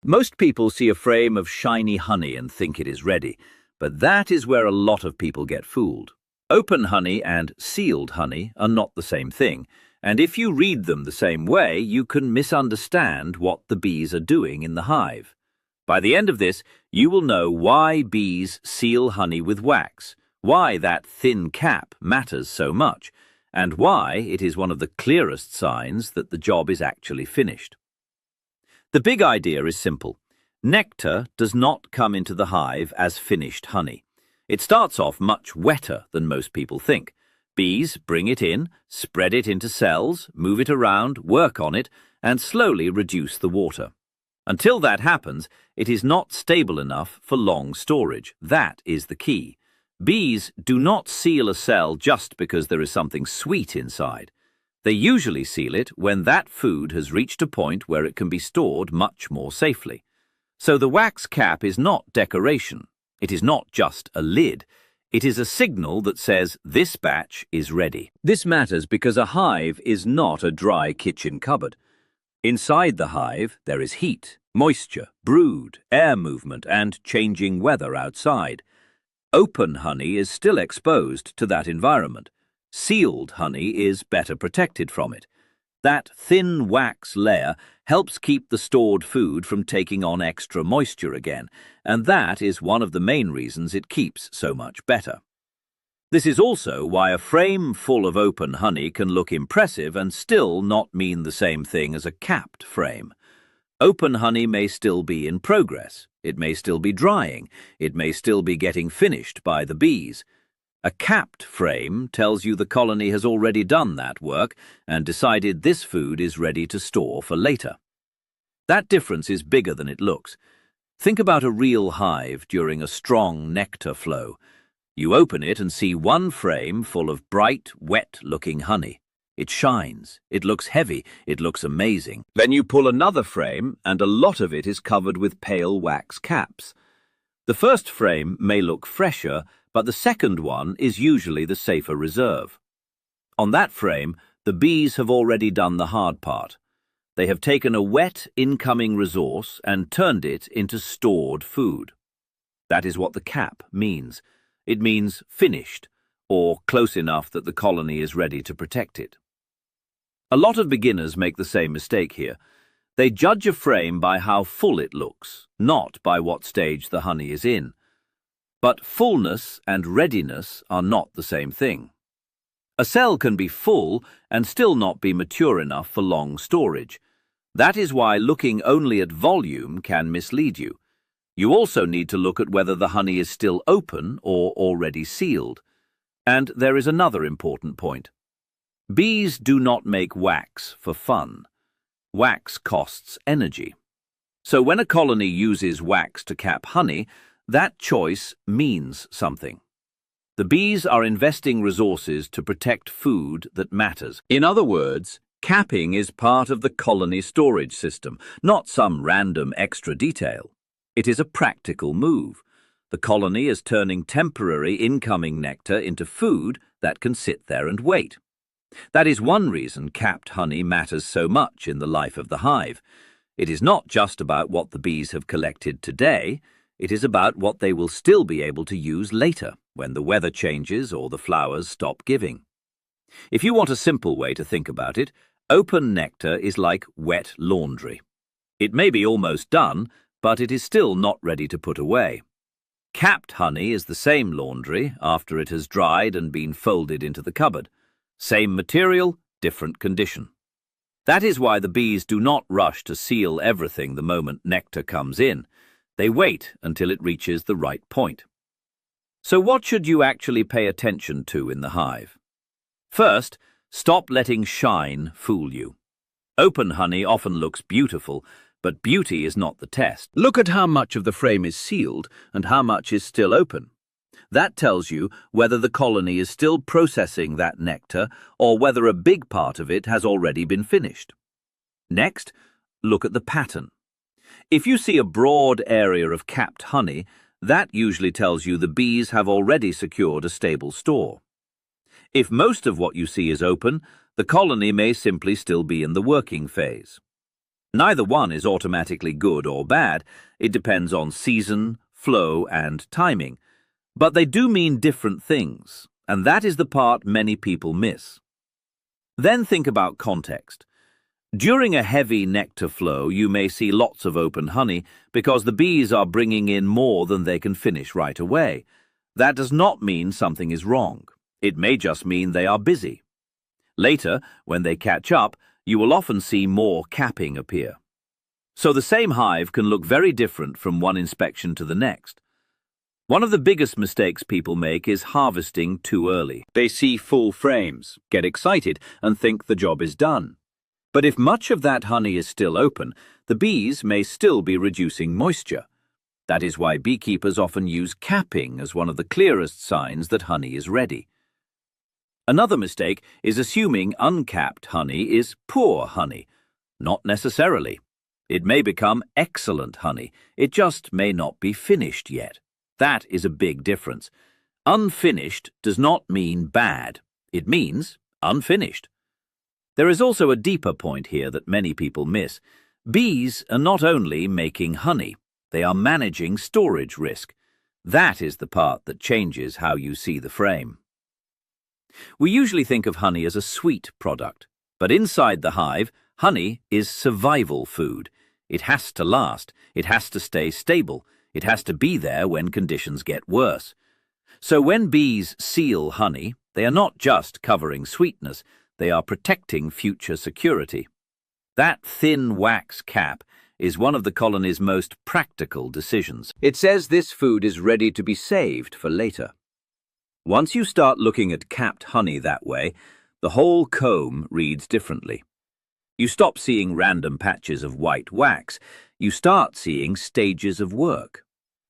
Most people see a frame of shiny honey and think it is ready, but that is where a lot of people get fooled. Open honey and sealed honey are not the same thing, and if you read them the same way, you can misunderstand what the bees are doing in the hive. By the end of this, you will know why bees seal honey with wax, why that thin cap matters so much, and why it is one of the clearest signs that the job is actually finished. The big idea is simple. Nectar does not come into the hive as finished honey. It starts off much wetter than most people think. Bees bring it in, spread it into cells, move it around, work on it, and slowly reduce the water. Until that happens, it is not stable enough for long storage. That is the key. Bees do not seal a cell just because there is something sweet inside. They usually seal it when that food has reached a point where it can be stored much more safely. So the wax cap is not decoration. It is not just a lid. It is a signal that says this batch is ready. This matters because a hive is not a dry kitchen cupboard. Inside the hive, there is heat, moisture, brood, air movement, and changing weather outside. Open honey is still exposed to that environment. Sealed honey is better protected from it. That thin wax layer helps keep the stored food from taking on extra moisture again, and that is one of the main reasons it keeps so much better. This is also why a frame full of open honey can look impressive and still not mean the same thing as a capped frame. Open honey may still be in progress. It may still be drying. It may still be getting finished by the bees. A capped frame tells you the colony has already done that work and decided this food is ready to store for later. That difference is bigger than it looks. Think about a real hive during a strong nectar flow. You open it and see one frame full of bright, wet-looking honey. It shines, it looks heavy, it looks amazing. Then you pull another frame and a lot of it is covered with pale wax caps. The first frame may look fresher, but the second one is usually the safer reserve. On that frame, the bees have already done the hard part. They have taken a wet, incoming resource and turned it into stored food. That is what the cap means. It means finished, or close enough that the colony is ready to protect it. A lot of beginners make the same mistake here. They judge a frame by how full it looks, not by what stage the honey is in. But fullness and readiness are not the same thing. A cell can be full and still not be mature enough for long storage. That is why looking only at volume can mislead you. You also need to look at whether the honey is still open or already sealed. And there is another important point. Bees do not make wax for fun. Wax costs energy. So when a colony uses wax to cap honey, that choice means something. The bees are investing resources to protect food that matters. In other words, capping is part of the colony storage system, not some random extra detail. It is a practical move. The colony is turning temporary incoming nectar into food that can sit there and wait. That is one reason capped honey matters so much in the life of the hive. It is not just about what the bees have collected today. It is about what they will still be able to use later, when the weather changes or the flowers stop giving. If you want a simple way to think about it, open nectar is like wet laundry. It may be almost done, but it is still not ready to put away. Capped honey is the same laundry after it has dried and been folded into the cupboard. Same material, different condition. That is why the bees do not rush to seal everything the moment nectar comes in. They wait until it reaches the right point. So what should you actually pay attention to in the hive? First, stop letting shine fool you. Open honey often looks beautiful, but beauty is not the test. Look at how much of the frame is sealed and how much is still open. That tells you whether the colony is still processing that nectar or whether a big part of it has already been finished. Next, look at the pattern. If you see a broad area of capped honey, that usually tells you the bees have already secured a stable store. If most of what you see is open, the colony may simply still be in the working phase. Neither one is automatically good or bad. It depends on season, flow, and timing. But they do mean different things, and that is the part many people miss. Then think about context. During a heavy nectar flow, you may see lots of open honey because the bees are bringing in more than they can finish right away. That does not mean something is wrong. It may just mean they are busy. Later, when they catch up, you will often see more capping appear. So the same hive can look very different from one inspection to the next. One of the biggest mistakes people make is harvesting too early. They see full frames, get excited, and think the job is done. But if much of that honey is still open, the bees may still be reducing moisture. That is why beekeepers often use capping as one of the clearest signs that honey is ready. Another mistake is assuming uncapped honey is poor honey. Not necessarily. It may become excellent honey. It just may not be finished yet. That is a big difference. Unfinished does not mean bad. It means unfinished. There is also a deeper point here that many people miss. Bees are not only making honey, they are managing storage risk. That is the part that changes how you see the frame. We usually think of honey as a sweet product, but inside the hive, honey is survival food. It has to last, it has to stay stable, it has to be there when conditions get worse. So when bees seal honey, they are not just covering sweetness, they are protecting future security. That thin wax cap is one of the colony's most practical decisions. It says this food is ready to be saved for later. Once you start looking at capped honey that way, the whole comb reads differently. You stop seeing random patches of white wax. You start seeing stages of work.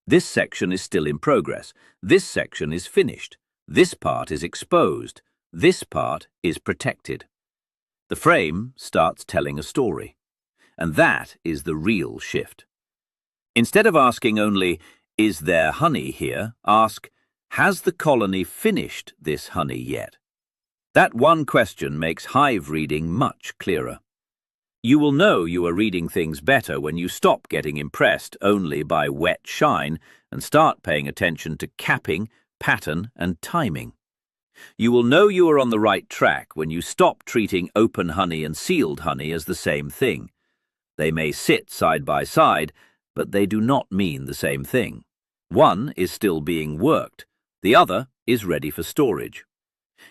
This section is still in progress. This section is finished. This part is exposed. This part is protected. The frame starts telling a story. And that is the real shift. Instead of asking only, "Is there honey here?" ask, "Has the colony finished this honey yet?" That one question makes hive reading much clearer. You will know you are reading things better when you stop getting impressed only by wet shine and start paying attention to capping, pattern, and timing. You will know you are on the right track when you stop treating open honey and sealed honey as the same thing. They may sit side by side, but they do not mean the same thing. One is still being worked. The other is ready for storage.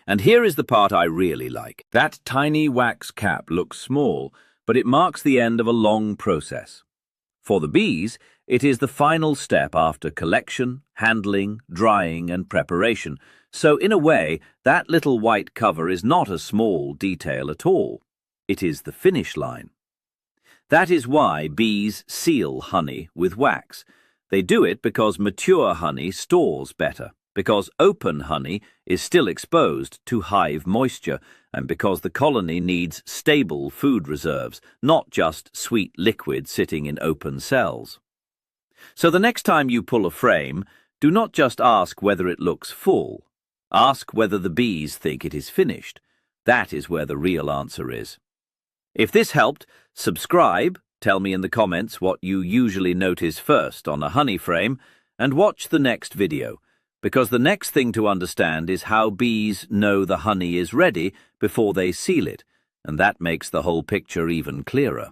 And here is the part I really like. That tiny wax cap looks small, but it marks the end of a long process. For the bees, it is the final step after collection, handling, drying, and preparation. So in a way, that little white cover is not a small detail at all. It is the finish line. That is why bees seal honey with wax. They do it because mature honey stores better, because open honey is still exposed to hive moisture, and because the colony needs stable food reserves, not just sweet liquid sitting in open cells. So the next time you pull a frame, do not just ask whether it looks full. Ask whether the bees think it is finished. That is where the real answer is. If this helped, subscribe, tell me in the comments what you usually notice first on a honey frame, and watch the next video, because the next thing to understand is how bees know the honey is ready before they seal it, and that makes the whole picture even clearer.